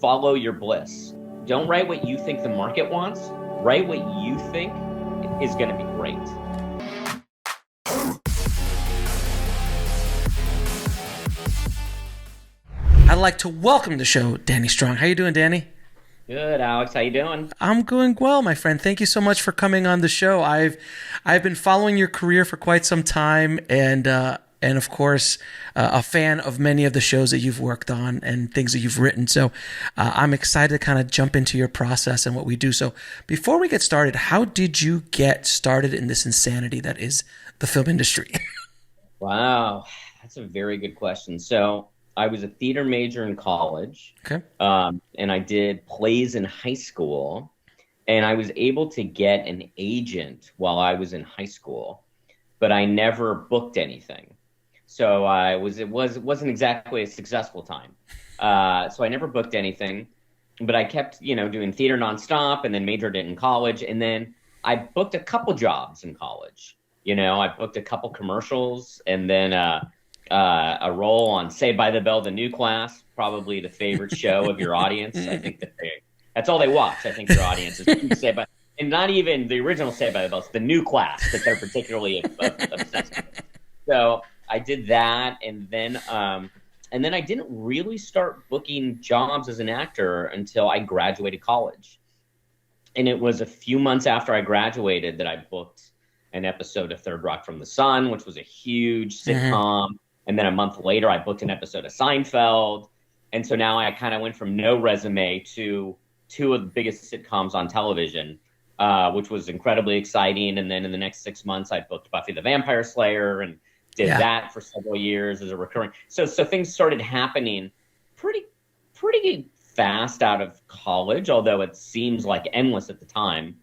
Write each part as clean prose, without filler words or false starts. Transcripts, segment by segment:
follow your bliss. Don't write what you think the market wants. Write what you think is going to be great. I'd like to welcome to the show Danny Strong. How you doing, Danny? Good, Alex. How you doing? I'm doing well, my friend. Thank you so much for coming on the show. I've been following your career for quite some time, and of course, a fan of many of the shows that you've worked on and things that you've written. So I'm excited to kind of jump into your process and what we do. So before we get started, how did you get started in this insanity that is the film industry? Wow, that's a very good question. So I was a theater major in college, Okay. And I did plays in high school, and I was able to get an agent while I was in high school, but I never booked anything. So it wasn't exactly a successful time. So I never booked anything, but I kept, doing theater nonstop, and then majored in college. And then I booked a couple jobs in college. I booked a couple commercials, and then a role on Saved by the Bell, the new class, probably the favorite show of your audience. I think that's all they watch. I think your audience is Saved by, and not even the original Saved by the Bell, it's the new class that they're particularly obsessed with. So I did that, and then I didn't really start booking jobs as an actor until I graduated college. And it was a few months after I graduated that I booked an episode of Third Rock from the Sun, which was a huge sitcom. Mm-hmm. And then a month later, I booked an episode of Seinfeld. And so now I kind of went from no resume to two of the biggest sitcoms on television, which was incredibly exciting. And then in the next 6 months, I booked Buffy the Vampire Slayer and did that for several years as a recurring. So things started happening pretty fast out of college, although it seems like endless at the time.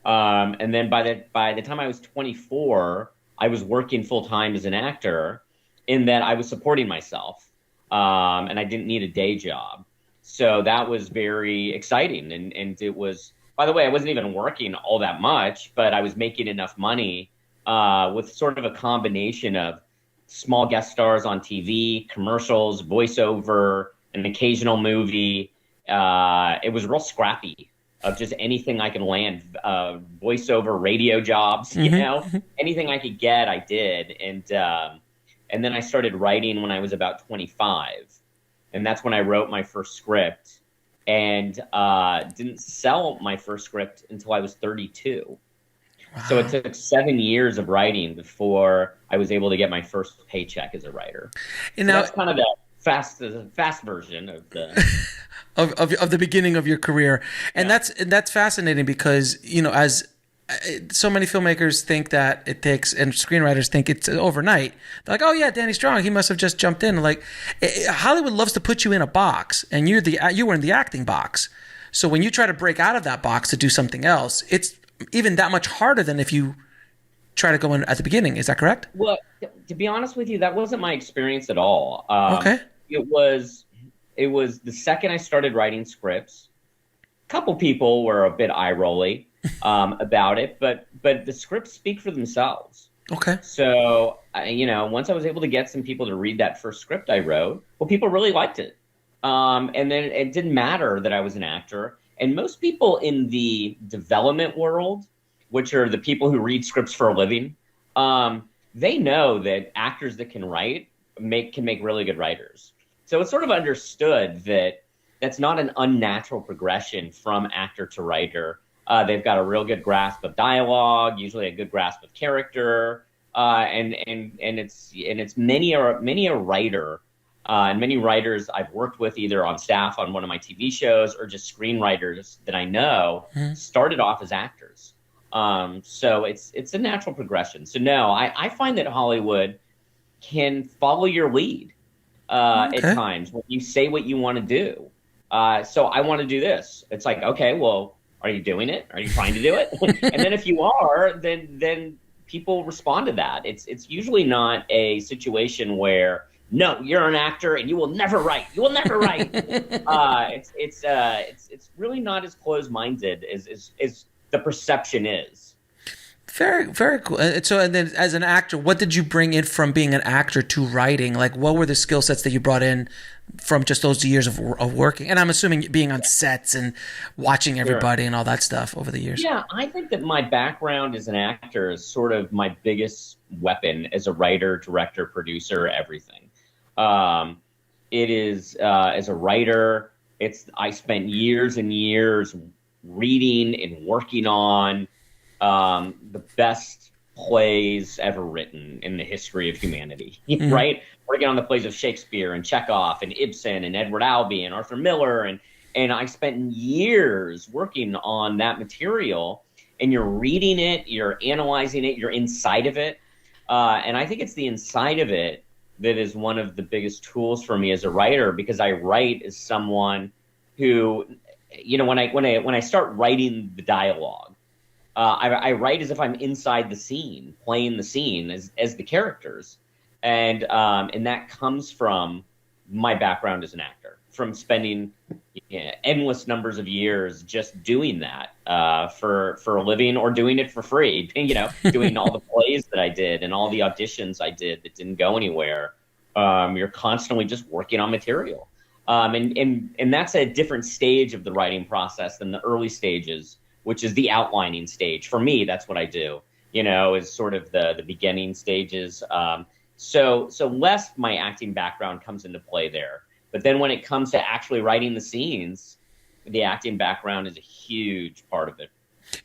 And then by the time I was 24, I was working full time as an actor, in that I was supporting myself, and I didn't need a day job. So that was very exciting. And it was, by the way, I wasn't even working all that much, but I was making enough money with sort of a combination of small guest stars on TV, commercials, voiceover, an occasional movie. It was real scrappy of just anything I could land, voiceover, radio jobs, anything I could get, I did. And then I started writing when I was about 25. And that's when I wrote my first script, and didn't sell my first script until I was 32. Wow. So it took 7 years of writing before I was able to get my first paycheck as a writer. And so that's kind of the fast version of the of the beginning of your career. And that's fascinating because, as so many filmmakers think that it takes, and screenwriters think it's overnight. They're like, oh yeah, Danny Strong, he must have just jumped in. Like, Hollywood loves to put you in a box, and you were in the acting box. So when you try to break out of that box to do something else, it's even that much harder than if you try to go in at the beginning. Is that correct? Well, to be honest with you, that wasn't my experience at all. Okay. It was the second I started writing scripts, a couple people were a bit eye-rolly about it, but the scripts speak for themselves. Okay. So, once I was able to get some people to read that first script I wrote, well, people really liked it. And then it didn't matter that I was an actor. And most people in the development world, which are the people who read scripts for a living, they know that actors that can write can make really good writers. So it's sort of understood that that's not an unnatural progression from actor to writer. They've got a real good grasp of dialogue, usually a good grasp of character, and it's many a writer, and many writers I've worked with either on staff on one of my TV shows or just screenwriters that I know started off as actors. So it's a natural progression. So no, I find that Hollywood can follow your lead at times when you say what you want to do. So I want to do this. It's like, okay, well, are you doing it? Are you trying to do it? And then if you are, then people respond to that. It's usually not a situation where, no, you're an actor and you will never write. You will never write. It's really not as closed-minded as the perception is. Very, very cool. So, and then as an actor, what did you bring in from being an actor to writing? Like, what were the skill sets that you brought in from just those years of working? And I'm assuming being on sets and watching everybody and all that stuff over the years. Yeah, I think that my background as an actor is sort of my biggest weapon as a writer, director, producer, everything. It is as a writer, I spent years and years reading and working on the best plays ever written in the history of humanity, right? Working on the plays of Shakespeare and Chekhov and Ibsen and Edward Albee and Arthur Miller. And I spent years working on that material, and you're reading it, you're analyzing it, you're inside of it. And I think it's the inside of it that is one of the biggest tools for me as a writer, because I write as someone who, when I start writing the dialogue, I write as if I'm inside the scene, playing the scene as the characters, and that comes from my background as an actor, from spending endless numbers of years just doing that for a living, or doing it for free. Doing all the plays that I did and all the auditions I did that didn't go anywhere. You're constantly just working on material, and that's a different stage of the writing process than the early stages, which is the outlining stage. For me, that's what I do, is sort of the beginning stages. So less my acting background comes into play there. But then when it comes to actually writing the scenes, the acting background is a huge part of it.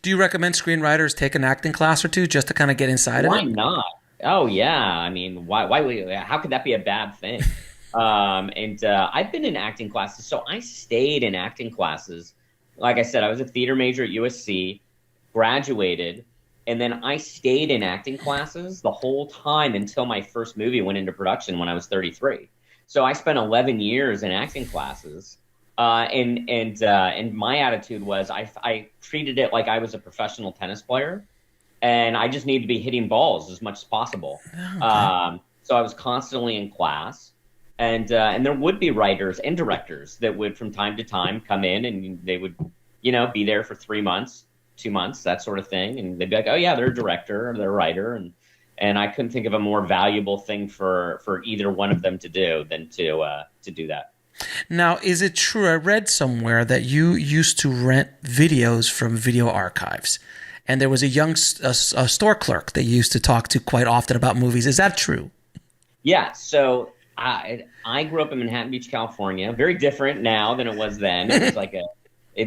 Do you recommend screenwriters take an acting class or two just to kind of get inside of it? Why not? Oh, yeah. I mean, how could that be a bad thing? I've been in acting classes. So I stayed in acting classes. Like I said, I was a theater major at USC, graduated, and then I stayed in acting classes the whole time until my first movie went into production when I was 33. So I spent 11 years in acting classes, and my attitude was I treated it like I was a professional tennis player, and I just needed to be hitting balls as much as possible. Okay. So I was constantly in class, and there would be writers and directors that would from time to time come in, and they would, be there for 3 months, 2 months, that sort of thing, and they'd be like, oh yeah, they're a director or they're a writer, and I couldn't think of a more valuable thing for either one of them to do than to do that. Now, is it true, I read somewhere that you used to rent videos from video archives, and there was a store clerk that you used to talk to quite often about movies. Is that true? Yeah, so I grew up in Manhattan Beach, California. Very different now than it was then. It was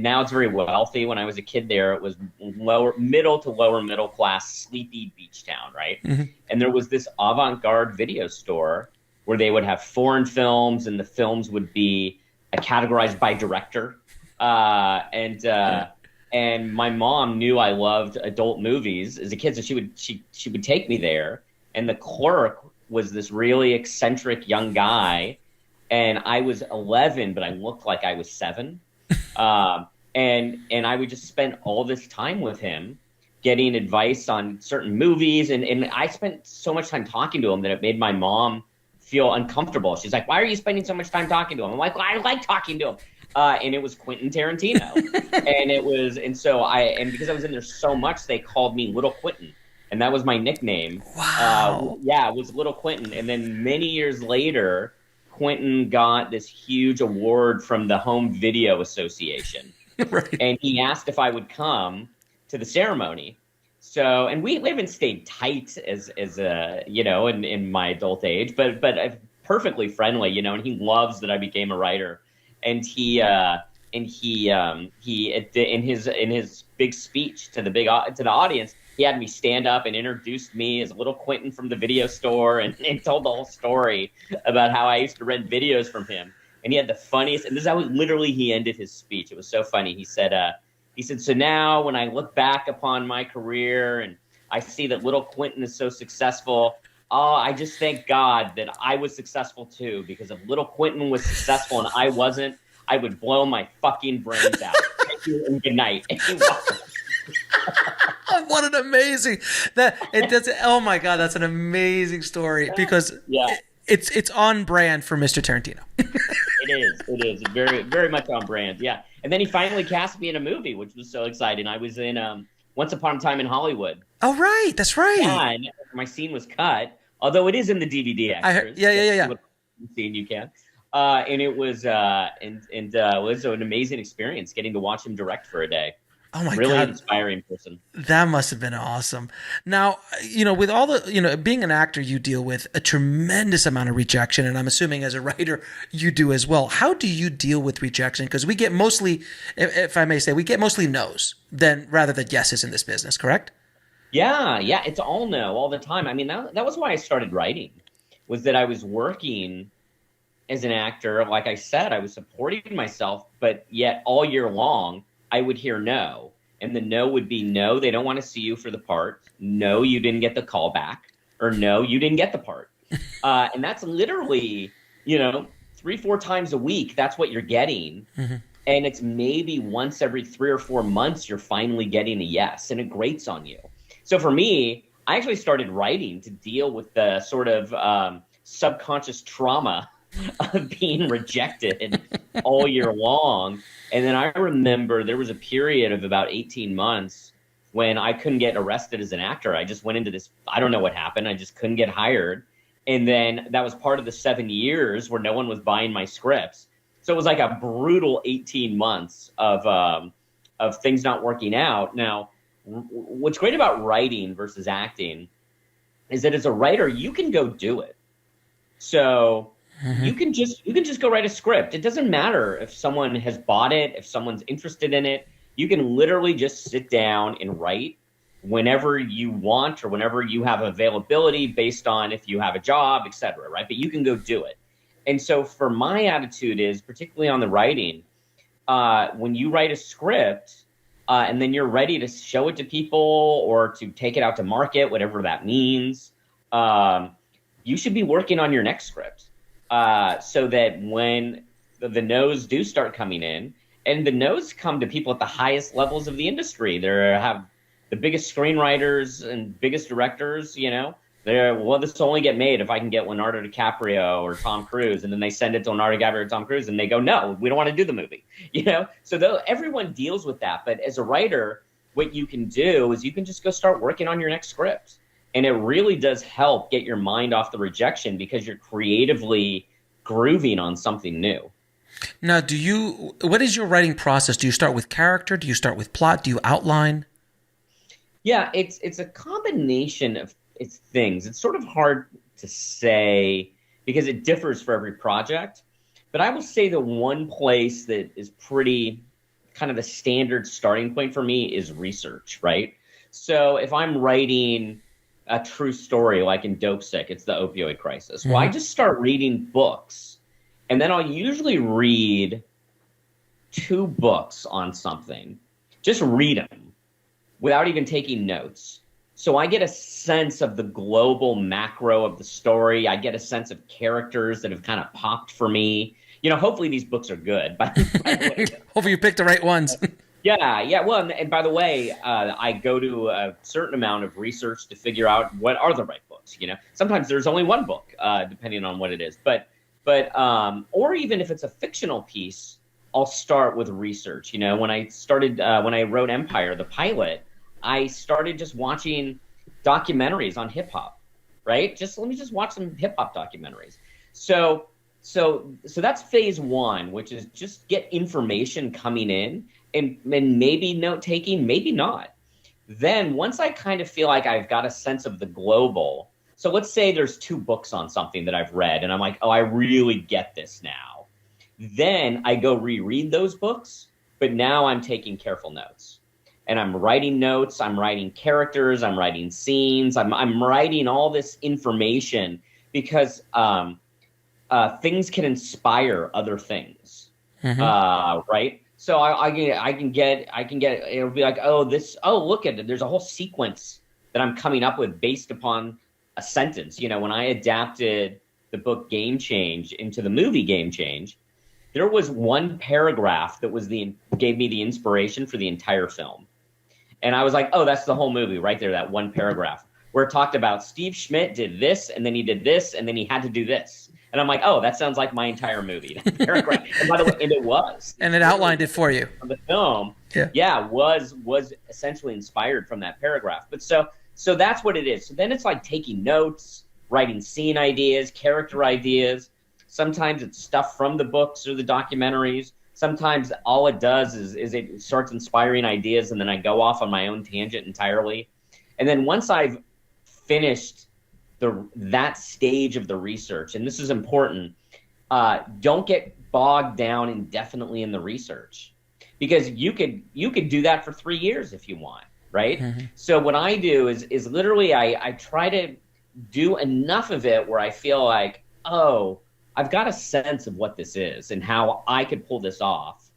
now it's very wealthy. When I was a kid there, it was middle to lower middle class, sleepy beach town, right? Mm-hmm. And there was this avant-garde video store where they would have foreign films, and the films would be categorized by director. And my mom knew I loved adult movies as a kid, so she would take me there. And the clerk was this really eccentric young guy, and I was 11, but I looked like I was 7. And I would just spend all this time with him, getting advice on certain movies, and I spent so much time talking to him that it made my mom feel uncomfortable. She's like, "Why are you spending so much time talking to him?" I'm like, well, I like talking to him. And it was Quentin Tarantino, and because I was in there so much, they called me Little Quentin, and that was my nickname. Wow. It was Little Quentin, and then many years later, Quentin got this huge award from the Home Video Association. Right. And he asked if I would come to the ceremony. So, and we haven't stayed tight as in my adult age, but perfectly friendly, and he loves that I became a writer. And in his big speech to the audience, he had me stand up and introduced me as Little Quentin from the video store, and told the whole story about how I used to rent videos from him. And he had the funniest, and this is how literally he ended his speech. It was so funny. He said, so now when I look back upon my career and I see that Little Quentin is so successful, I just thank God that I was successful too, because if Little Quentin was successful and I wasn't, I would blow my fucking brains out. Thank you and good night. What an amazing oh my God, that's an amazing story, because it's on brand for Mr. Tarantino. It is very, very much on brand. Yeah. And then he finally cast me in a movie, which was so exciting. I was in Once Upon a Time in Hollywood. Oh, right. That's right. Yeah, and my scene was cut, although it is in the DVD extras. Yeah. Scene you can. And it was was an amazing experience getting to watch him direct for a day. Oh my Really God. inspiring person. That must have been awesome. Now, with all the, being an actor, you deal with a tremendous amount of rejection. And I'm assuming as a writer, you do as well. How do you deal with rejection? Because we get mostly, if I may say, we get mostly no's rather than yeses in this business, correct? Yeah, yeah, it's all no all the time. I mean, that was why I started writing, was that I was working as an actor. Like I said, I was supporting myself, but yet all year long, I would hear no. And the no would be no, they don't want to see you for the part. No, you didn't get the call back. Or no, you didn't get the part. And that's literally, 3-4 times a week. That's what you're getting. Mm-hmm. And it's maybe once every 3 or 4 months, you're finally getting a yes. And it grates on you. So for me, I actually started writing to deal with the sort of subconscious trauma of being rejected all year long. And then I remember there was a period of about 18 months when I couldn't get arrested as an actor. I just went into this, I don't know what happened. I just couldn't get hired. And then that was part of the 7 years where no one was buying my scripts. So it was like a brutal 18 months of things not working out. Now, what's great about writing versus acting is that as a writer, you can go do it. So mm-hmm. you can just go write a script. It doesn't matter if someone has bought it, if someone's interested in it. You can literally just sit down and write whenever you want or whenever you have availability based on if you have a job, et cetera, right? But you can go do it. And so for my attitude is, particularly on the writing, when you write a script and then you're ready to show it to people or to take it out to market, whatever that means, you should be working on your next script. So that when the no's do start coming in, and the no's come to people at the highest levels of the industry, have the biggest screenwriters and biggest directors, this will only get made if I can get Leonardo DiCaprio or Tom Cruise, and then they send it to Leonardo DiCaprio or Tom Cruise, and they go, no, we don't want to do the movie, So everyone deals with that, but as a writer, what you can do is you can just go start working on your next script. And it really does help get your mind off the rejection because you're creatively grooving on something new. Now, what is your writing process? Do you start with character? Do you start with plot? Do you outline? Yeah, it's a combination of things. It's sort of hard to say because it differs for every project. But I will say the one place that is pretty kind of the standard starting point for me is research, right? So if I'm writing a true story, like in Dope Sick, it's the opioid crisis. Mm-hmm. Well, I just start reading books, and then I'll usually read 2 books on something. Just read them without even taking notes. So I get a sense of the global macro of the story. I get a sense of characters that have kind of popped for me. Hopefully these books are good. By the way. Hopefully you picked the right ones. Yeah. Well, and by the way, I go to a certain amount of research to figure out what are the right books. Sometimes there's only one book, depending on what it is. But or even if it's a fictional piece, I'll start with research. When I wrote Empire, the pilot, I started just watching documentaries on hip hop. Right? Let me watch some hip hop documentaries. So that's phase 1, which is just get information coming in. And maybe note-taking, maybe not. Then once I kind of feel like I've got a sense of the global, so let's say there's 2 books on something that I've read, and I'm like, oh, I really get this now. Then I go reread those books, but now I'm taking careful notes. And I'm writing notes, I'm writing characters, I'm writing scenes, I'm writing all this information because things can inspire other things, mm-hmm. Right? So I can get it'll be like, look at it. There's a whole sequence that I'm coming up with based upon a sentence. When I adapted the book Game Change into the movie Game Change, there was one paragraph that gave me the inspiration for the entire film. And I was like, oh, that's the whole movie right there, that one paragraph where it talked about Steve Schmidt did this, and then he did this, and then he had to do this. And I'm like, oh, that sounds like my entire movie. That paragraph. And by the way, and it was. And it outlined it for you. The film, was essentially inspired from that paragraph. But so that's what it is. So then it's like taking notes, writing scene ideas, character ideas. Sometimes it's stuff from the books or the documentaries. Sometimes all it does is it starts inspiring ideas, and then I go off on my own tangent entirely. And then once I've finished that stage of the research, and this is important, don't get bogged down indefinitely in the research, because you could do that for 3 years if you want, right? Mm-hmm. So what I do is literally I try to do enough of it where I feel like, oh, I've got a sense of what this is and how I could pull this off.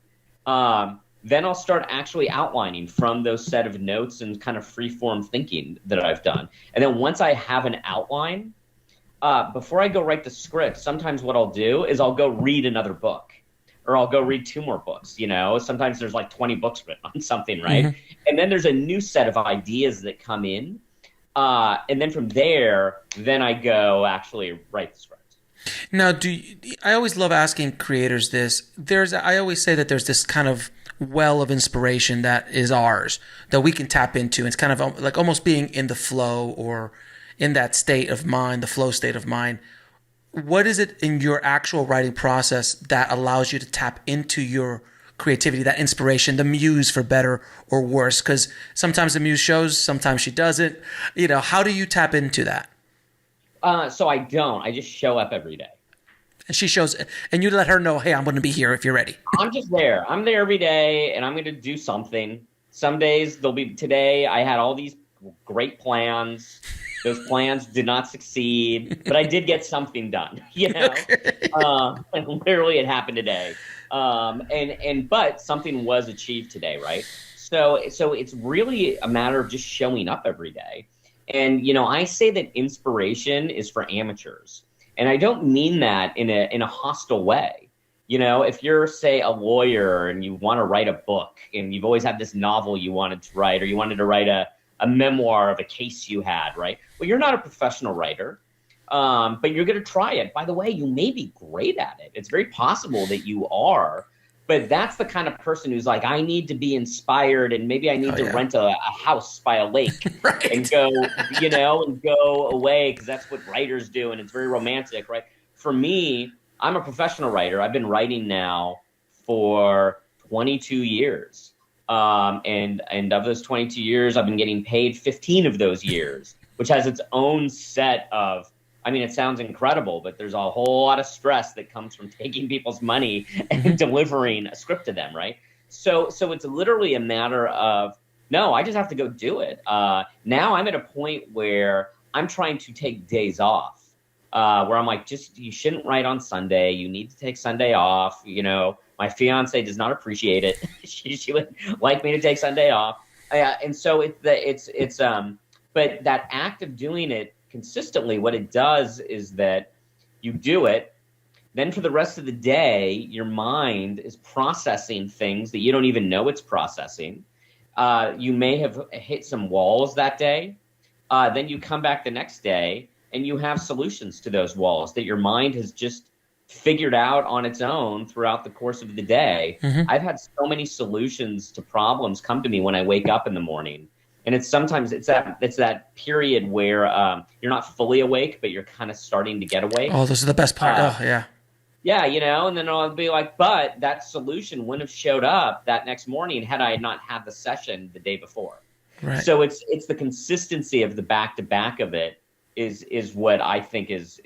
Then I'll start actually outlining from those set of notes and kind of free-form thinking that I've done. And then once I have an outline, before I go write the script, sometimes what I'll do is I'll go read another book, or I'll go read 2 more books. Sometimes there's like 20 books written on something, right? Mm-hmm. And then there's a new set of ideas that come in. And then from there, then I go actually write the script. Now, I always love asking creators this. I always say that there's this kind of well of inspiration that is ours, that we can tap into. It's kind of like almost being in the flow, or in that state of mind, the flow state of mind. What is it in your actual writing process that allows you to tap into your creativity, that inspiration, the muse, for better or worse? Because sometimes the muse shows, sometimes she doesn't. How do you tap into that? So I don't. I just show up every day. And she shows, and you let her know, hey, I'm going to be here if you're ready. I'm just there. I'm there every day, and I'm going to do something. Some days today I had all these great plans. Those plans did not succeed, but I did get something done, Okay. Literally it happened today. But something was achieved today, right? So it's really a matter of just showing up every day. And, I say that inspiration is for amateurs. And I don't mean that in a hostile way. If you're, say, a lawyer and you want to write a book, and you've always had this novel you wanted to write, or you wanted to write a memoir of a case you had, right? Well, you're not a professional writer, but you're going to try it. By the way, you may be great at it. It's very possible that you are. But that's the kind of person who's like, I need to be inspired, and maybe I need to rent a house by a lake right. and go, and go away, because that's what writers do, and it's very romantic, right? For me, I'm a professional writer. I've been writing now for 22 years. And of those 22 years, I've been getting paid 15 of those years, which has its own set of, it sounds incredible, but there's a whole lot of stress that comes from taking people's money and delivering a script to them, right? So it's literally a matter of, no, I just have to go do it. Now I'm at a point where I'm trying to take days off, where I'm like, you shouldn't write on Sunday. You need to take Sunday off. My fiance does not appreciate it. she would like me to take Sunday off. And so but that act of doing it consistently, what it does is that you do it, then for the rest of the day, your mind is processing things that you don't even know it's processing. You may have hit some walls that day. Then you come back the next day and you have solutions to those walls that your mind has just figured out on its own throughout the course of the day. Mm-hmm. I've had so many solutions to problems come to me when I wake up in the morning. And it's that period where you're not fully awake, but you're kind of starting to get awake. Oh, this is the best part. Yeah. Yeah, and then I'll be like, but that solution wouldn't have showed up that next morning had I not had the session the day before. Right. So it's the consistency of the back-to-back of it is what I think is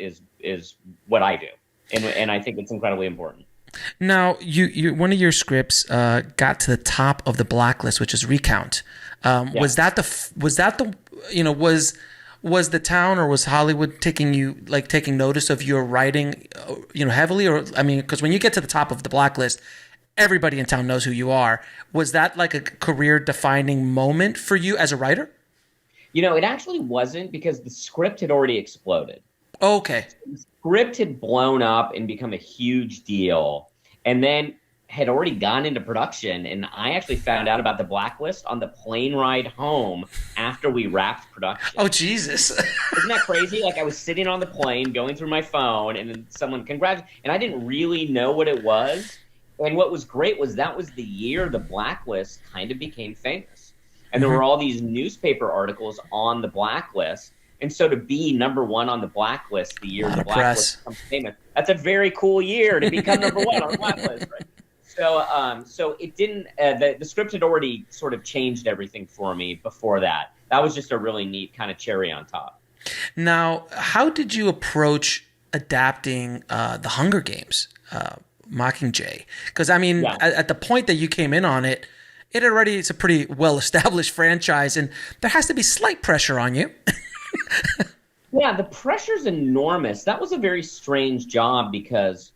what I do. And I think it's incredibly important. Now, you one of your scripts got to the top of the blacklist, which is Recount. Was that the was the town, or was Hollywood taking notice of your writing, heavily? Or because when you get to the top of the blacklist, everybody in town knows who you are. Was that like a career defining moment for you as a writer? It actually wasn't, because the script had already exploded. Okay. The script had blown up and become a huge deal, and then had already gone into production. And I actually found out about the blacklist on the plane ride home after we wrapped production. Oh, Jesus. Isn't that crazy? Like, I was sitting on the plane going through my phone, and then someone congratulated, and I didn't really know what it was. And what was great was that was the year the blacklist kind of became famous. And there were all these newspaper articles on the blacklist. And so to be number one on the blacklist the year the blacklist becomes famous, That's a very cool year to become number one on the Blacklist, right? So it didn't. The script had already sort of changed everything for me before that. That was just a really neat kind of cherry on top. Now, how did you approach adapting The Hunger Games, Mockingjay? Because I mean, at the point that you came in on it, it's a pretty well-established franchise, and there has to be slight pressure on you. Yeah, the pressure's enormous. That was a very strange job because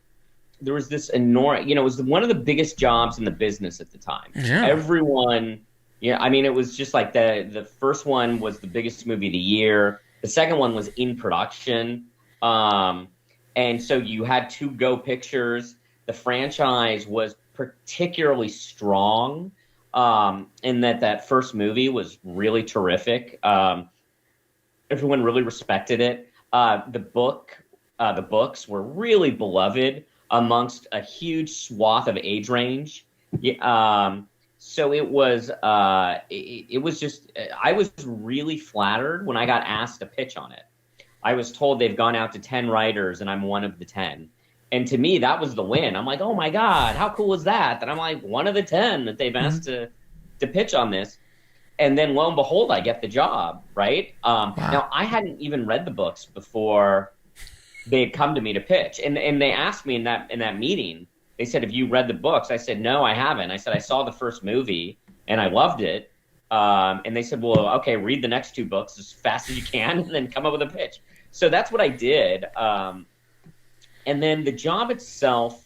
there was this enormous, it was one of the biggest jobs in the business at the time. Yeah. Everyone, I mean, it was just like the first one was the biggest movie of the year. The second one was in production. And so you had two Go pictures. The franchise was particularly strong in that first movie was really terrific. Everyone really respected it. The books were really beloved amongst a huge swath of age range. So it was just, I was really flattered when I got asked to pitch on it. I was told they've gone out to 10 writers and I'm one of the 10. And to me, that was the win. I'm like, oh my God, how cool is that? That I'm like one of the 10 that they've asked to pitch on this. And then lo and behold, I get the job, right? Wow. Now, I hadn't even read the books before they had come to me to pitch. And they asked me in that meeting, they said, have you read the books? I said, no, I haven't. I said, I saw the first movie and I loved it. And they said, well, okay, read the next two books as fast as you can and then come up with a pitch. So that's what I did. And then the job itself,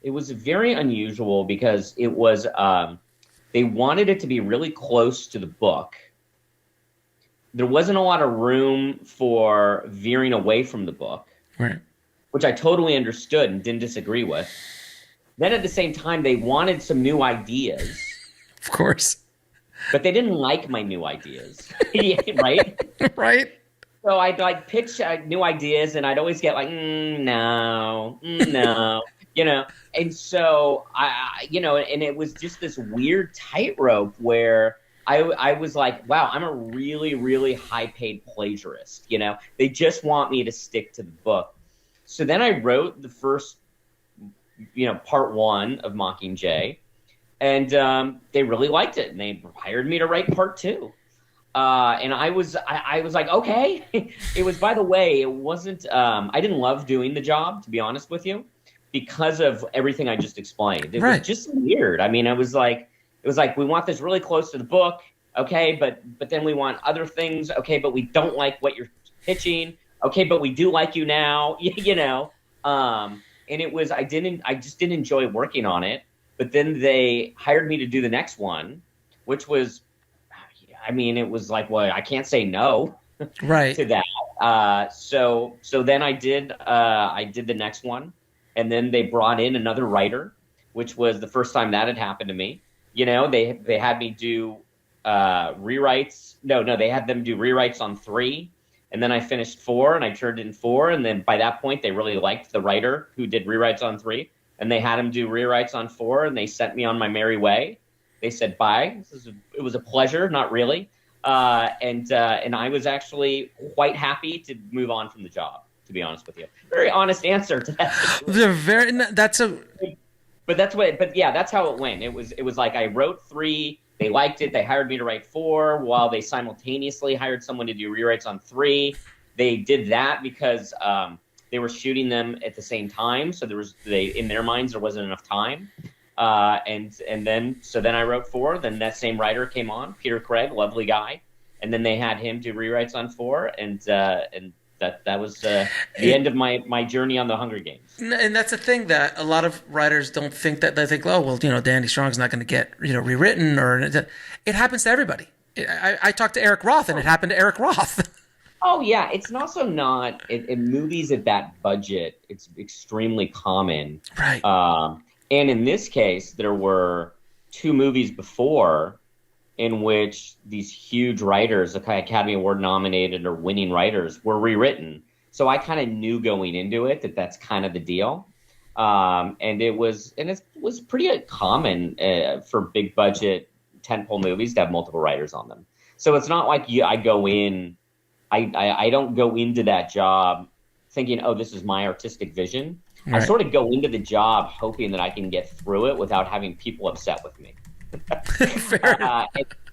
it was very unusual because it was, they wanted it to be really close to the book. There wasn't a lot of room for veering away from the book, right, which I totally understood and didn't disagree with. Then at the same time, they wanted some new ideas. Of course. But they didn't like my new ideas, right? Right. So I'd pitch new ideas, and I'd always get like, no. And so and it was just this weird tightrope where I was like, wow, I'm a really, really high-paid plagiarist. They just want me to stick to the book. So then I wrote the first, part one of Mockingjay, and they really liked it, and they hired me to write part two. And I was like, okay. It was, by the way, it wasn't, I didn't love doing the job, to be honest with you, because of everything I just explained. It was just weird. I mean, it was like, we want this really close to the book. Okay. But then we want other things. Okay. But we don't like what you're pitching. Okay. But we do like you now, and it was, I just didn't enjoy working on it. But then they hired me to do the next one, which was, I mean, it was like, well, I can't say no to that. So then I did the next one, and then they brought in another writer, which was the first time that had happened to me. They had me do rewrites. No, they had them do rewrites on 3, and then I finished 4, and I turned in 4, and then by that point they really liked the writer who did rewrites on 3, and they had him do rewrites on 4, and they sent me on my merry way. They said bye. It was a pleasure, not really, and I was actually quite happy to move on from the job. To be honest with you, very honest answer to that. That's how it went. It was like I wrote 3, they liked it, they hired me to write 4, while they simultaneously hired someone to do rewrites on 3. They did that because they were shooting them at the same time, so in their minds there wasn't enough time. And then I wrote 4. Then that same writer came on, Peter Craig, lovely guy, and then they had him do rewrites on 4, and that was the end of my journey on the Hunger Games. And that's the thing that a lot of writers don't think. That they think, oh well, Danny Strong's not going to get rewritten, or it happens to everybody. I talked to Eric Roth, and it happened to Eric Roth. Oh yeah, it's also not in movies at that budget. It's extremely common, right? And in this case, there were 2 movies before in which these huge writers, Academy Award nominated or winning writers, were rewritten. So I kind of knew going into it that that's kind of the deal. And it was pretty common for big budget tentpole movies to have multiple writers on them. So it's not like I don't go into that job thinking, oh, this is my artistic vision. Right. I sort of go into the job hoping that I can get through it without having people upset with me.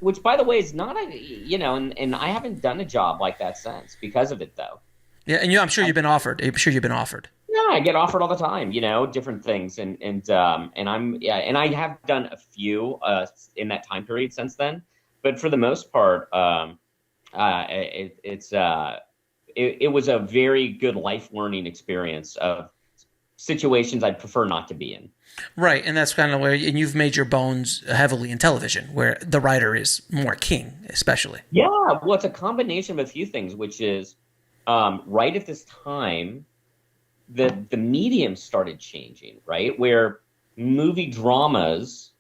Which, by the way, is not and I haven't done a job like that since because of it, though. Yeah, and I'm sure you've been offered. Yeah, I get offered all the time, different things, and I have done a few in that time period since then, but for the most part, it was a very good life learning experience of situations I'd prefer not to be in. Right, and that's kind of where, and you've made your bones heavily in television, where the writer is more king, especially. Yeah, well, it's a combination of a few things, which is right at this time, the medium started changing, right, where movie dramas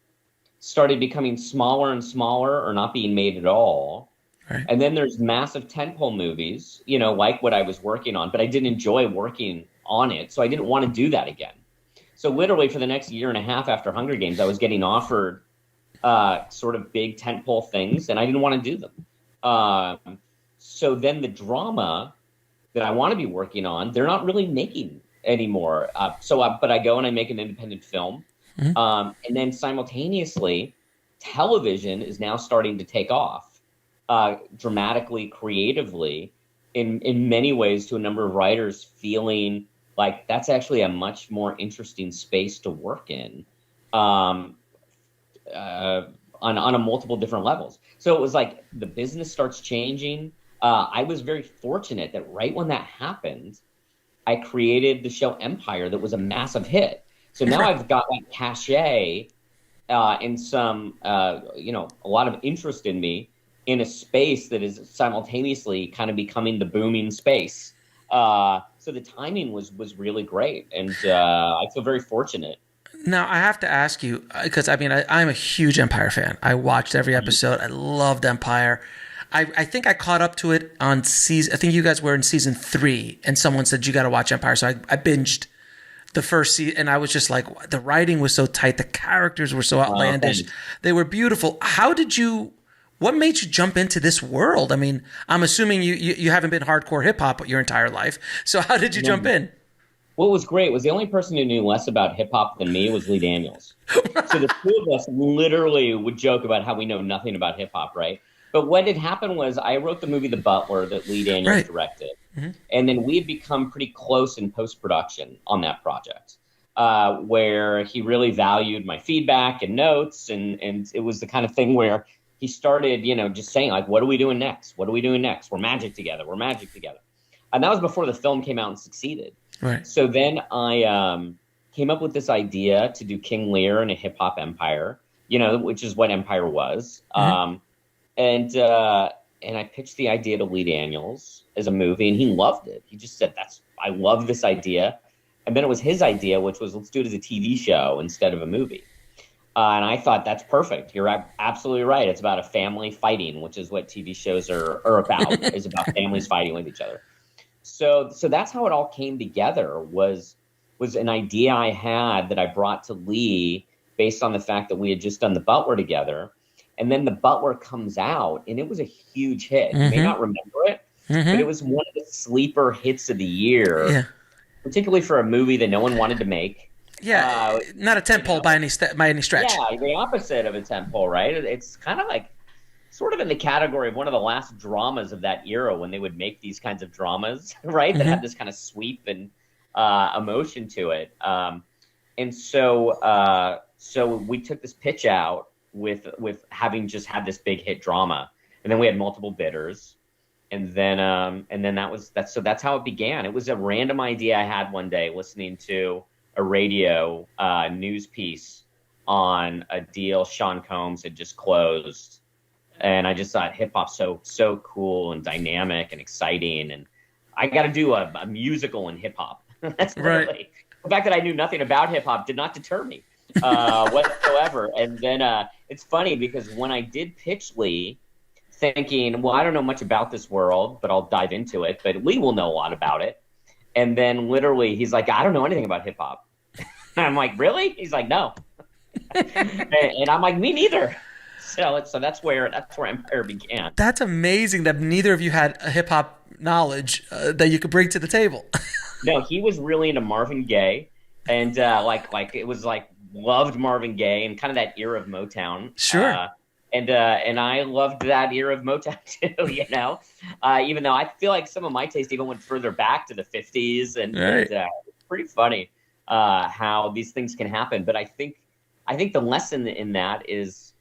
started becoming smaller and smaller or not being made at all. Right. And then there's massive tentpole movies, like what I was working on, but I didn't enjoy working on it, so I didn't want to do that again. So literally for the next year and a half after Hunger Games, I was getting offered sort of big tentpole things, and I didn't want to do them. So then the drama that I want to be working on, they're not really making anymore. But I go and I make an independent film. Mm-hmm. And then simultaneously, television is now starting to take off dramatically, creatively, in many ways, to a number of writers feeling like that's actually a much more interesting space to work in on a multiple different levels. So it was like the business starts changing. I was very fortunate that right when that happened, I created the show Empire that was a massive hit. So now I've got like cachet and some, a lot of interest in me in a space that is simultaneously kind of becoming the booming space. So the timing was really great, and I feel very fortunate. Now, I have to ask you, because I'm a huge Empire fan. I watched every episode. I loved Empire. I think I caught up to it on season. I think you guys were in season 3, and someone said you got to watch Empire. So I binged the first season, and I was just like, the writing was so tight, the characters were so outlandish, they were beautiful. What made you jump into this world? I mean, I'm assuming you haven't been hardcore hip hop your entire life. So how did you jump in? What was great was the only person who knew less about hip hop than me was Lee Daniels. So the two of us literally would joke about how we know nothing about hip hop, right? But what had happened was I wrote the movie The Butler that Lee Daniels directed. Mm-hmm. And then we had become pretty close in post-production on that project, where he really valued my feedback and notes. And it was the kind of thing where he started, just saying, like, what are we doing next? What are we doing next? We're magic together. We're magic together. And that was before the film came out and succeeded. Right. So then I came up with this idea to do King Lear and a hip-hop empire, which is what Empire was. Mm-hmm. And I pitched the idea to Lee Daniels as a movie, and he loved it. He just said, I love this idea. And then it was his idea, which was, let's do it as a TV show instead of a movie. And I thought, that's perfect. You're absolutely right. It's about a family fighting, which is what TV shows are about, is about families fighting with each other. So that's how it all came together, was an idea I had that I brought to Lee based on the fact that we had just done The Butler together. And then The Butler comes out, and it was a huge hit. Mm-hmm. You may not remember it, but it was one of the sleeper hits of the year, particularly for a movie that no one wanted to make. Yeah, not a tentpole by any stretch. Yeah, the opposite of a tentpole, right? It's kind of like sort of in the category of one of the last dramas of that era when they would make these kinds of dramas, right? That had this kind of sweep and emotion to it. And so we took this pitch out with having just had this big hit drama, and then we had multiple bidders, and then that's how it began. It was a random idea I had one day listening to a radio news piece on a deal Sean Combs had just closed, and I just thought hip hop's so cool and dynamic and exciting, and I got to do a musical in hip hop. That's literally right. The fact that I knew nothing about hip hop did not deter me whatsoever. And then it's funny because when I did pitch Lee, thinking, well, I don't know much about this world, but I'll dive into it, but Lee will know a lot about it. And then literally he's like, I don't know anything about hip hop. And I'm like, really? He's like, no. And I'm like, me neither. So that's where Empire began. That's amazing that neither of you had a hip hop knowledge that you could bring to the table. No, he was really into Marvin Gaye, and like it was like loved Marvin Gaye and kind of that era of Motown. Sure. And I loved that era of Motown too. Even though I feel like some of my taste even went further back to the '50s, Right. it's pretty funny how these things can happen. But I think the lesson in that is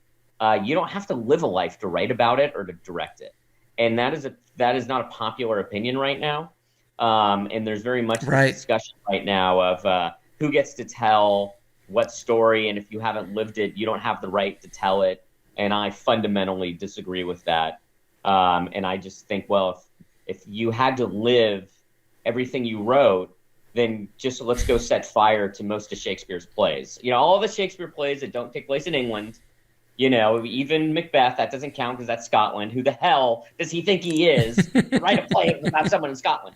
you don't have to live a life to write about it or to direct it, and that is not a popular opinion right now. And there's very much this discussion right now of who gets to tell what story, and if you haven't lived it, you don't have the right to tell it. And I fundamentally disagree with that. And I just think, well, if you had to live everything you wrote, then just let's go set fire to most of Shakespeare's plays. All the Shakespeare plays that don't take place in England. Even Macbeth, that doesn't count because that's Scotland. Who the hell does he think he is to write a play about someone in Scotland?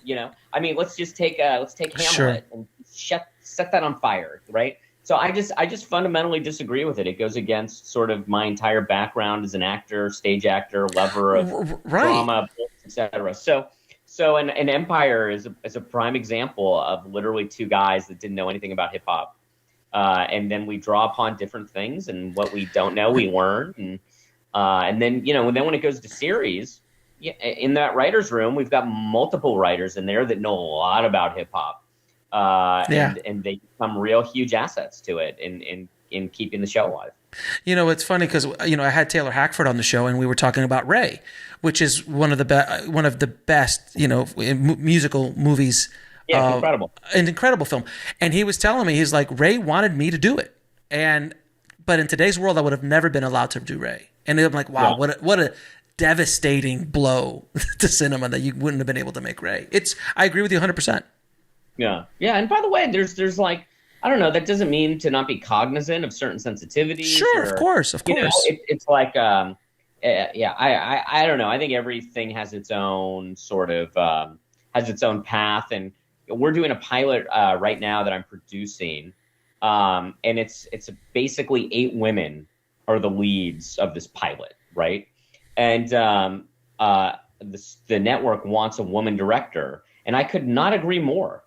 I mean, let's take Hamlet Sure. and set that on fire, right? So I just fundamentally disagree with it. It goes against sort of my entire background as an actor, stage actor, lover of drama, etc. So an Empire is a prime example of literally two guys that didn't know anything about hip hop. And then we draw upon different things, and what we don't know, we learn. And then, when it goes to series, in that writer's room, we've got multiple writers in there that know a lot about hip hop. And they become real huge assets to it in keeping the show alive. It's funny because I had Taylor Hackford on the show, and we were talking about Ray, which is one of the best musical movies. Yeah, it's incredible. An incredible film. And he was telling me, he's like, Ray wanted me to do it, but in today's world, I would have never been allowed to do Ray. And I'm like, wow, what a devastating blow to cinema that you wouldn't have been able to make Ray. I agree with you 100%. Yeah. And by the way, there's like, I don't know, that doesn't mean to not be cognizant of certain sensitivities. Sure, of course. It's like, I don't know. I think everything has its own sort of, has its own path. And we're doing a pilot right now that I'm producing. And it's basically 8 women are the leads of this pilot, right? And the network wants a woman director. And I could not agree more.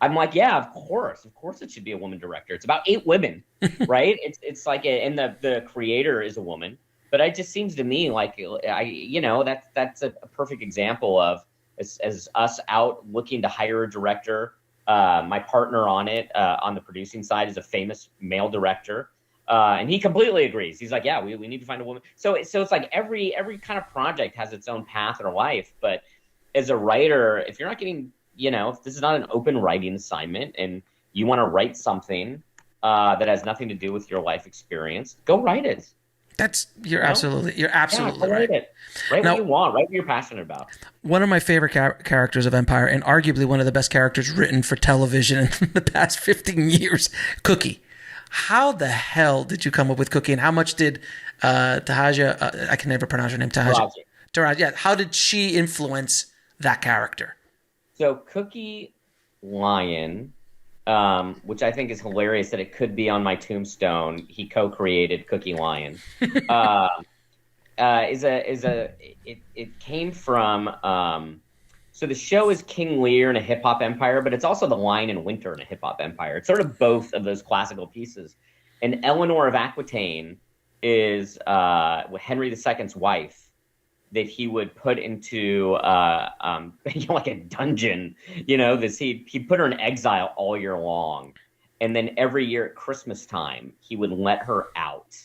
I'm like, yeah, of course it should be a woman director. It's about 8 women, right? It's like, and the creator is a woman. But it just seems to me like that's a perfect example of as us out looking to hire a director. My partner on it, on the producing side, is a famous male director, and he completely agrees. He's like, yeah, we need to find a woman. So it's like every kind of project has its own path in life, but as a writer, if you're not getting, if this is not an open writing assignment and you want to write something that has nothing to do with your life experience, go write it. You're absolutely right. Write it. Write what you want. Write what you're passionate about. One of my favorite characters of Empire, and arguably one of the best characters written for television in the past 15 years, Cookie. How the hell did you come up with Cookie, and how much did Tahaja, I can never pronounce her name, Tahaja. Yeah, how did she influence that character? So Cookie Lion, which I think is hilarious that it could be on my tombstone. He co-created Cookie Lion. It came from so the show is King Lear in a hip hop empire, but it's also the Lion in Winter in a hip hop empire. It's sort of both of those classical pieces. And Eleanor of Aquitaine is Henry II's wife that he would put into like a dungeon. He'd put her in exile all year long, and then every year at Christmas time he would let her out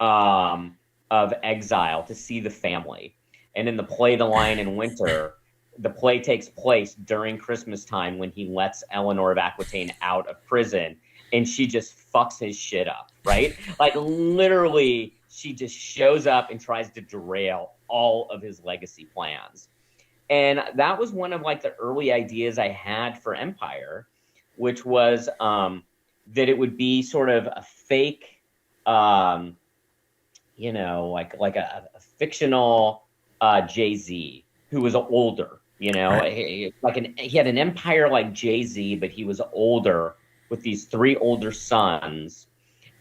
of exile to see the family. And in the play The Lion in Winter, the play takes place during Christmas time when he lets Eleanor of Aquitaine out of prison, and she just fucks his shit up, right? Like literally, she just shows up and tries to derail all of his legacy plans. And that was one of like the early ideas I had for Empire, which was that it would be sort of a fake, like a fictional Jay-Z who was older, right. He had an empire like Jay-Z, but he was older with these 3 older sons,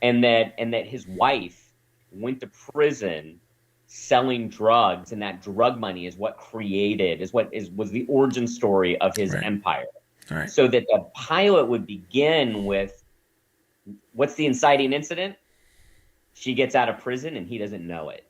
and that his wife went to prison selling drugs, and that drug money is what was the origin story of his right. empire. All right. so that the pilot would begin with, what's the inciting incident? She gets out of prison and he doesn't know it.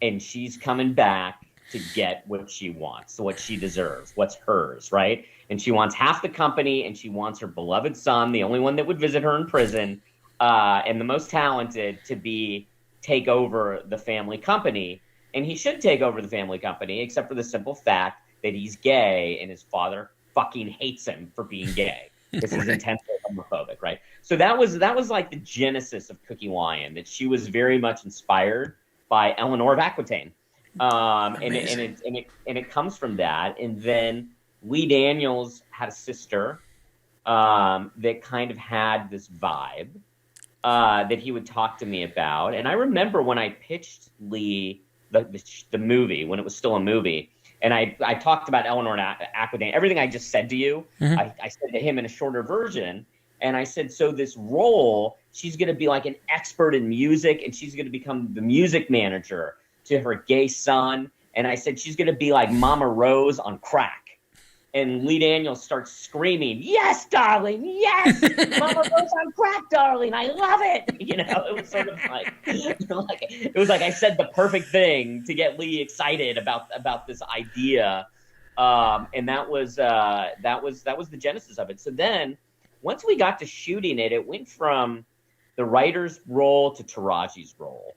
And she's coming back to get what she wants, what she deserves, what's hers, right? And she wants half the company, and she wants her beloved son, the only one that would visit her in prison, and the most talented, to take over the family company. And he should take over the family company, except for the simple fact that he's gay, and his father fucking hates him for being gay because he's intensely homophobic, right? So that was like the genesis of Cookie Lion, that she was very much inspired by Eleanor of Aquitaine. And it comes from that. And then Lee Daniels had a sister that kind of had this vibe that he would talk to me about. And I remember when I pitched Lee the movie, when it was still a movie, and I talked about Eleanor Aquitaine, everything I just said to you, I said to him in a shorter version. And I said, so this role, she's going to be like an expert in music, and she's going to become the music manager to her gay son. And I said, she's going to be like Mama Rose on crack. And Lee Daniels starts screaming, yes, darling, yes, Mama Rose on crack, darling, I love it. You know, it was sort of like, it was like I said the perfect thing to get Lee excited about this idea. And that was the genesis of it. So then once we got to shooting it, it went from the writer's role to Taraji's role.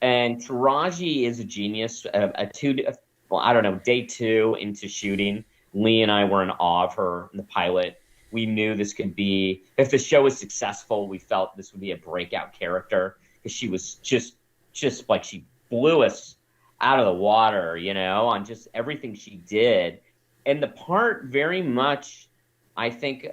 And Taraji is a genius. Day 2 into shooting, Lee and I were in awe of her in the pilot. We knew this could be, if the show was successful, we felt this would be a breakout character, because she was just like, she blew us out of the water, you know, on just everything she did. And the part very much, I think,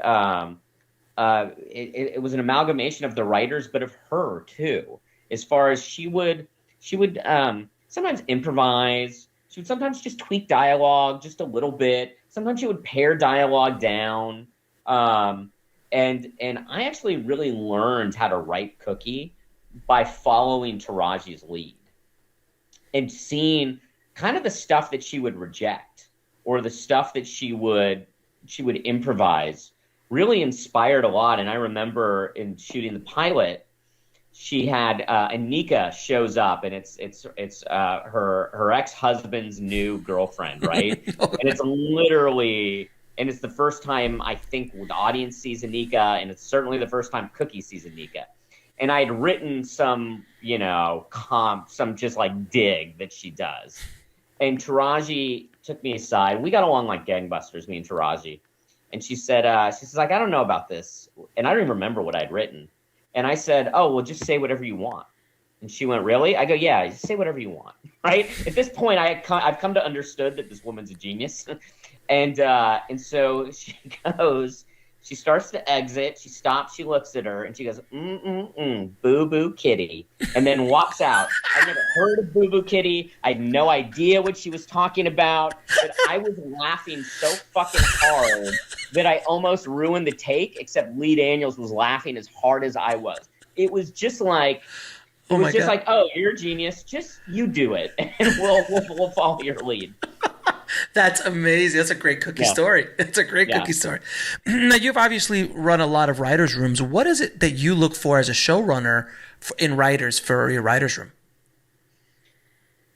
it was an amalgamation of the writers, but of her too, as far as she would sometimes improvise. She would sometimes just tweak dialogue just a little bit. Sometimes she would pare dialogue down. And I actually really learned how to write Cookie by following Taraji's lead and seeing kind of the stuff that she would reject, or the stuff that she would improvise, really inspired a lot. And I remember in shooting the pilot, she had Anika shows up, and it's her ex-husband's new girlfriend, right? And it's literally, and it's the first time I think the audience sees Anika, and it's certainly the first time Cookie sees Anika. And I had written some, you know, some just like dig that she does. And Taraji took me aside. We got along like gangbusters, me and Taraji. And she said, like, I don't know about this. And I don't even remember what I'd written. And I said, oh, well, just say whatever you want. And she went, really? I go, yeah, just say whatever you want, right? At this point, I've come to understood that this woman's a genius. And so she goes, she starts to exit. She stops. She looks at her, and she goes, boo-boo kitty, and then walks out. I'd never heard of boo-boo kitty. I had no idea what she was talking about, but I was laughing so fucking hard that I almost ruined the take, except Lee Daniels was laughing as hard as I was. It was just like, like, oh, you're a genius. Just you do it, and we'll follow your lead. That's amazing. That's a great Cookie story. It's a great Cookie story. Now, you've obviously run a lot of writers' rooms. What is it that you look for as a showrunner in writers for your writers' room?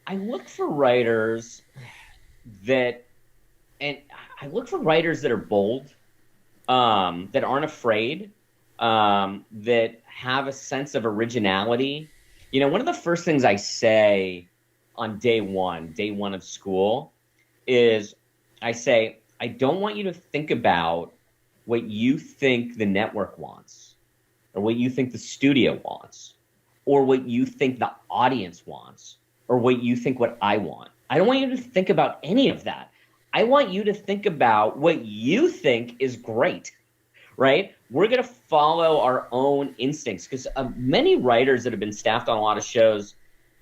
I look for writers that are bold, that aren't afraid, that have a sense of originality. You know, one of the first things I say on day one of school, is I say, I don't want you to think about what you think the network wants, or what you think the studio wants, or what you think the audience wants, or what you think what I want. I don't want you to think about any of that. I want you to think about what you think is great, right? We're going to follow our own instincts, because many writers that have been staffed on a lot of shows,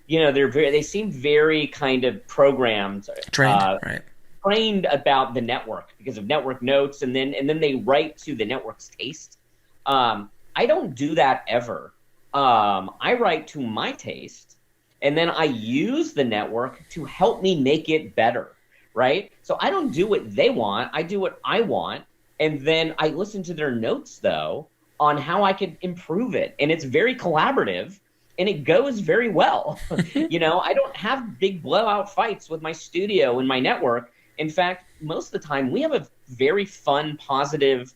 you know, they seem very kind of programmed, trained about the network because of network notes, and then they write to the network's taste. I don't do that ever. I write to my taste, and then I use the network to help me make it better, right? So I don't do what they want. I do what I want, And then I listen to their notes, though, on how I could improve it. And it's very collaborative and it goes very well. I don't have big blowout fights with my studio and my network. In fact, most of the time we have a very fun, positive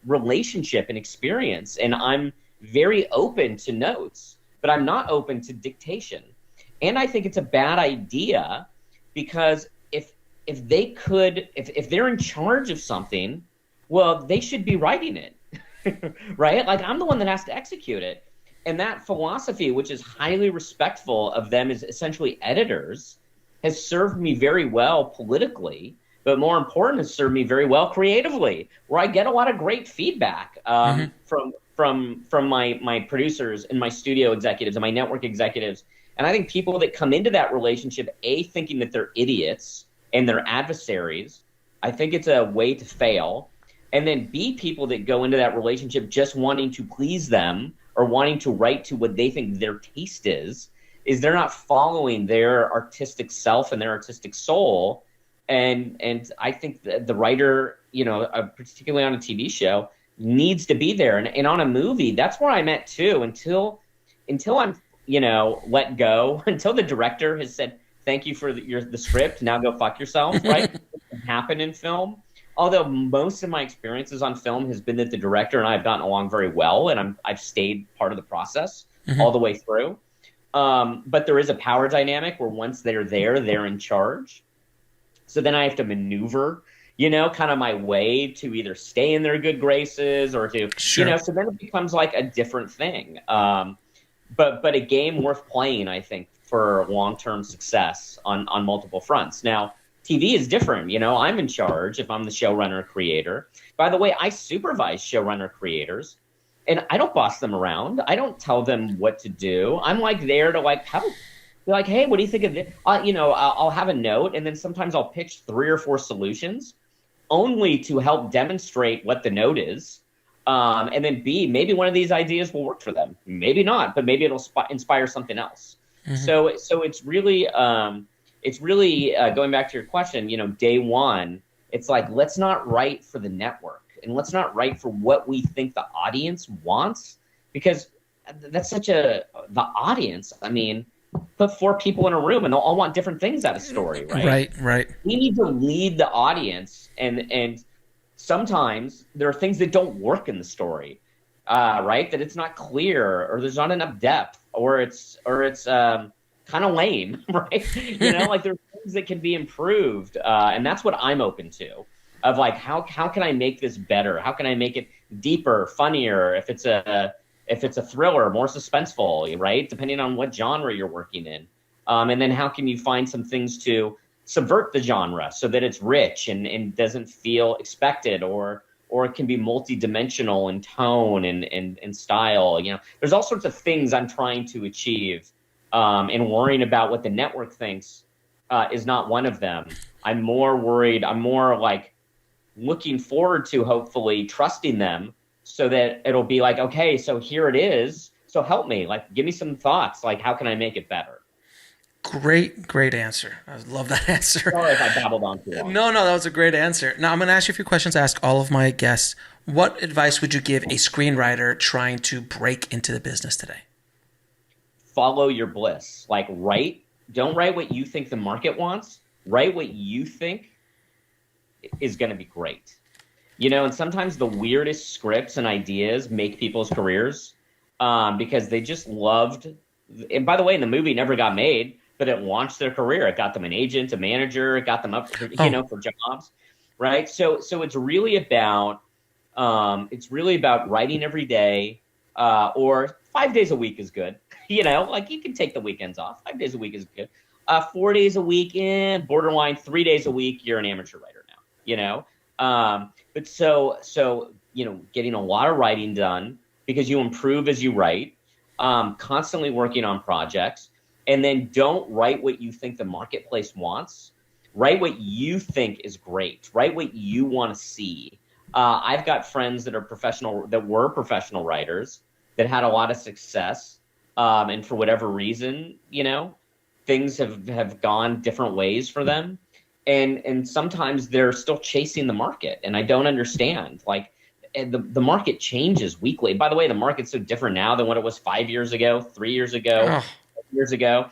relationship and experience. And I'm very open to notes, but I'm not open to dictation. And I think it's a bad idea because if they're in charge of something, well, they should be writing it, right? Like I'm the one that has to execute it. And that philosophy, which is highly respectful of them as essentially editors, has served me very well politically, but more important, has served me very well creatively, where I get a lot of great feedback from my producers and my studio executives and my network executives. And I think people that come into that relationship, A, thinking that they're idiots and they're adversaries, I think it's a way to fail. And then B, people that go into that relationship just wanting to please them or wanting to write to what they think their taste is they're not following their artistic self and their artistic soul. And I think the writer, particularly on a TV show, needs to be there. And on a movie, that's where I'm at too, until I'm, let go, until the director has said, thank you for the script, now go fuck yourself, right? It can happen in film. Although most of my experiences on film has been that the director and I have gotten along very well, and I've stayed part of the process all the way through. But there is a power dynamic where once they're there, they're in charge. So then I have to maneuver, kind of my way to either stay in their good graces or to, Sure. So then it becomes like a different thing. But a game worth playing, I think, for long-term success on multiple fronts. Now, TV is different. I'm in charge if I'm the showrunner creator. By the way, I supervise showrunner creators, and I don't boss them around. I don't tell them what to do. I'm like there to help. Be like, hey, what do you think of this? I'll have a note, and then sometimes I'll pitch 3 or 4 solutions, only to help demonstrate what the note is. And then B, maybe one of these ideas will work for them. Maybe not, but maybe it'll inspire something else. So it's really going back to your question, day one, it's like, let's not write for the network and let's not write for what we think the audience wants, because that's the audience. I mean, put 4 people in a room and they'll all want different things out of story, right? Right. We need to lead the audience, and sometimes there are things that don't work in the story, right? That it's not clear, or there's not enough depth, or it's kind of lame, right? Like there's things that can be improved, and that's what I'm open to. Of like, how can I make this better? How can I make it deeper, funnier? If it's a thriller, more suspenseful, right? Depending on what genre you're working in, and then how can you find some things to subvert the genre so that it's rich and doesn't feel expected, or it can be multi-dimensional in tone and style. There's all sorts of things I'm trying to achieve, and worrying about what the network thinks is not one of them. I'm more like looking forward to hopefully trusting them so that it'll be like, okay, so here it is. So help me, like, give me some thoughts. Like, how can I make it better? Great answer. I love that answer. Sorry if I babbled on too long. No, that was a great answer. Now I'm going to ask you a few questions. I ask all of my guests. What advice would you give a screenwriter trying to break into the business today? Follow your bliss. Like, don't write what you think the market wants. Write what you think is going to be great. And sometimes the weirdest scripts and ideas make people's careers, because they just loved. And by the way, the movie never got made, but it launched their career. It got them an agent, a manager. It got them up, for jobs, right? So it's really about writing every day, or 5 days a week is good. Like you can take the weekends off. 5 days a week is good. 4 days a week borderline. 3 days a week, you're an amateur writer now. But so getting a lot of writing done, because you improve as you write. Constantly working on projects, and then don't write what you think the marketplace wants. Write what you think is great. Write what you want to see. I've got friends that were professional writers that had a lot of success, and for whatever reason, things have gone different ways for them. and sometimes they're still chasing the market, and I don't understand. Like, and the market changes weekly. By the way, the market's so different now than what it was 5 years ago, 3 years ago, Oh, years ago.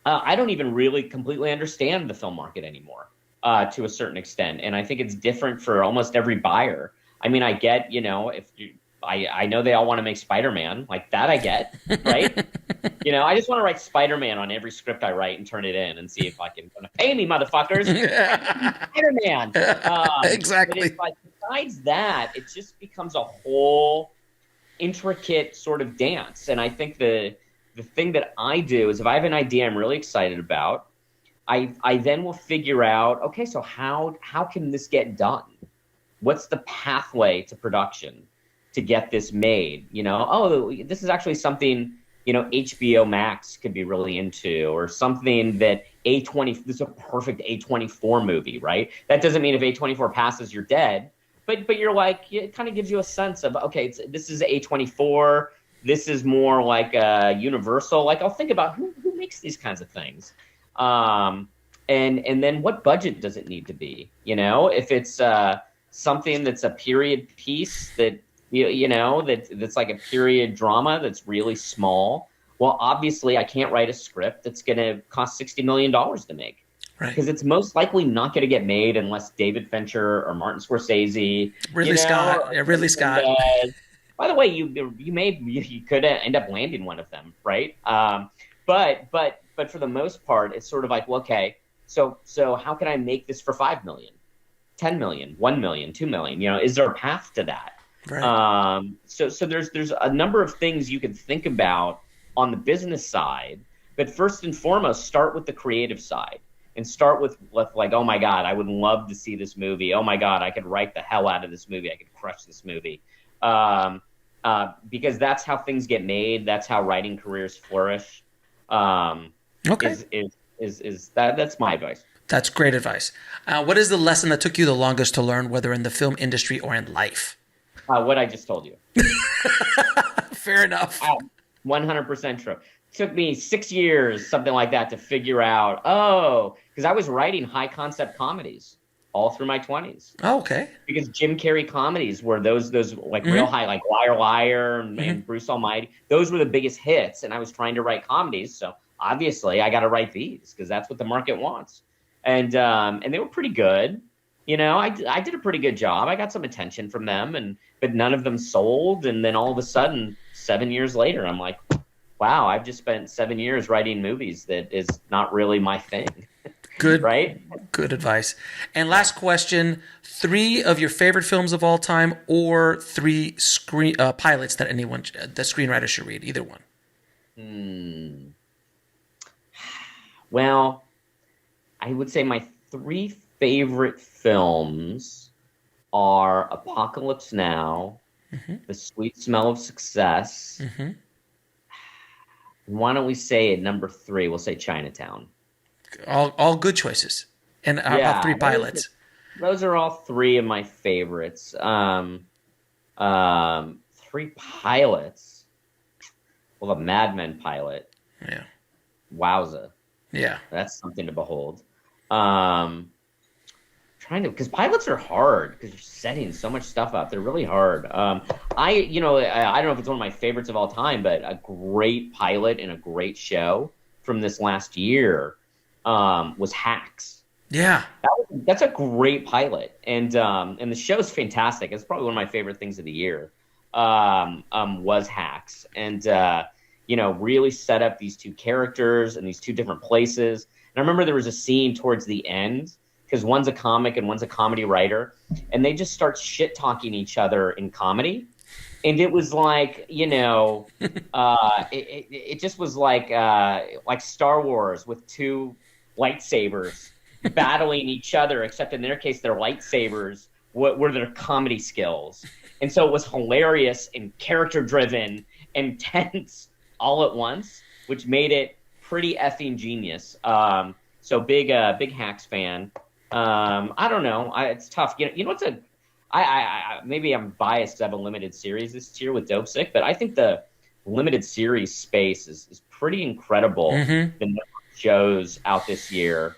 I don't even really completely understand the film market anymore, to a certain extent, and I think it's different for almost every buyer. I mean, I get, I know they all want to make Spider-Man, like that I get, right? I just want to write Spider-Man on every script I write and turn it in and see if I can pay me, motherfuckers. Spider-Man. But exactly. it's like, besides that, it just becomes a whole intricate sort of dance. And I think the thing that I do is if I have an idea I'm really excited about, I then will figure out, okay, so how can this get done? What's the pathway to production to get this made? Oh, this is actually something, HBO Max could be really into, or something that this is a perfect A24 movie, right? That doesn't mean if A24 passes, you're dead. But you're like, it kind of gives you a sense of, okay, this is A24. This is more like Universal. Like, I'll think about who makes these kinds of things. And then what budget does it need to be? If it's something that's a period piece that's like a period drama that's really small. Well, obviously, I can't write a script that's going to cost $60 million to make. Right. Because it's most likely not going to get made unless David Fincher or Martin Scorsese, Ridley Scott. Yeah, Ridley Scott. By the way, you could end up landing one of them, right? But for the most part, it's sort of like, well, okay, so how can I make this for $5 million, $10 million, $1 million, $2 million? Is there a path to that? Right. So there's a number of things you can think about on the business side, but first and foremost, start with the creative side. And start with like, oh my God, I would love to see this movie. Oh my God, I could write the hell out of this movie. I could crush this movie. Because that's how things get made. That's how writing careers flourish. Okay. That's my advice. That's great advice. What is the lesson that took you the longest to learn, whether in the film industry or in life? What I just told you. Fair enough. 100% true. Took me 6 years, something like that, to figure out, because I was writing high concept comedies all through my 20s. Oh, okay. Because Jim Carrey comedies were those like real high, like Liar Liar and Bruce Almighty. Those were the biggest hits, and I was trying to write comedies, so obviously I got to write these because that's what the market wants. And they were pretty good. I did a pretty good job. I got some attention from them, but none of them sold. And then all of a sudden, 7 years later, I'm like, wow, I've just spent 7 years writing movies that is not really my thing. Good, right? Good advice. And last question: 3 of your favorite films of all time, or 3 pilots that the screenwriter should read. Either one. Well, I would say my 3 favorite films are Apocalypse Now, The Sweet Smell of Success. Why don't we say at number 3, we'll say Chinatown. All good choices. And about 3 pilots. Those are all 3 of my favorites. 3 pilots. Well, the Mad Men pilot. Yeah. Wowza. Yeah. That's something to behold. Because pilots are hard because you're setting so much stuff up. They're really hard. I don't know if it's one of my favorites of all time, but a great pilot and a great show from this last year was Hacks. Yeah, that's a great pilot, and the show's fantastic. It's probably one of my favorite things of the year. Was Hacks, and really set up these 2 characters and these 2 different places. And I remember there was a scene towards the end, because one's a comic and one's a comedy writer, and they just start shit talking each other in comedy. And it was like, it just was like Star Wars with 2 lightsabers battling each other, except in their case, their lightsabers were their comedy skills. And so it was hilarious and character driven and tense all at once, which made it pretty effing genius. So big Hacks fan. I don't know. It's tough. What's maybe I'm biased because I have a limited series this year with Dope Sick, but I think the limited series space is pretty incredible. The number of shows out this year.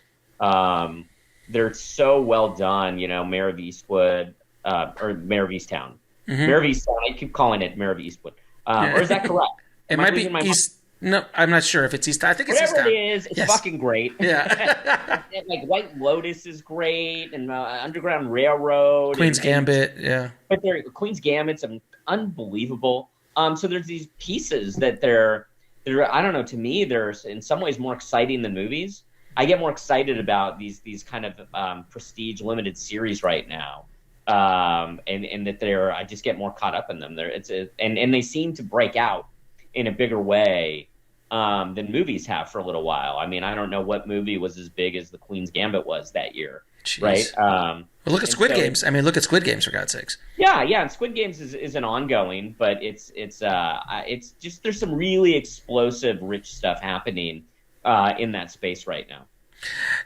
they're so well done. You know, Mayor of Eastwood, or Mayor of Easttown. Mayor of Easttown. I keep calling it Mayor of Eastwood. Or is that correct? It might be East. No, I'm not sure if it's East. I think it's East. Whatever it is, it's fucking great. Yeah. Like White Lotus is great, and Underground Railroad, Queen's Gambit, yeah. But Queen's Gambit's unbelievable. So there's these pieces that they're I don't know. To me, they're in some ways more exciting than movies. I get more excited about these kind of prestige limited series right now, and that I just get more caught up in them. And they seem to break out in a bigger way than movies have for a little while. I mean, I don't know what movie was as big as the Queen's Gambit was that year. Jeez. Right? Well, look at Squid Games. I mean, look at Squid Games, for God's sakes. Yeah, and Squid Games is an ongoing, but it's just there's some really explosive, rich stuff happening in that space right now.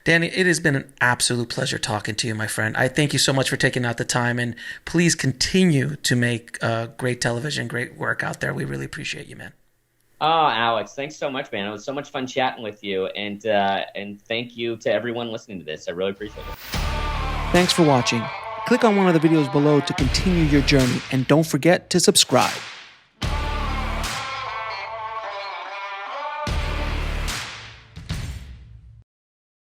Danny, it has been an absolute pleasure talking to you, my friend. I thank you so much for taking out the time, and please continue to make great television, great work out there. We really appreciate you, man. Oh, Alex, thanks so much, man. It was so much fun chatting with you, and thank you to everyone listening to this. I really appreciate it. Thanks for watching. Click on one of the videos below to continue your journey, and don't forget to subscribe.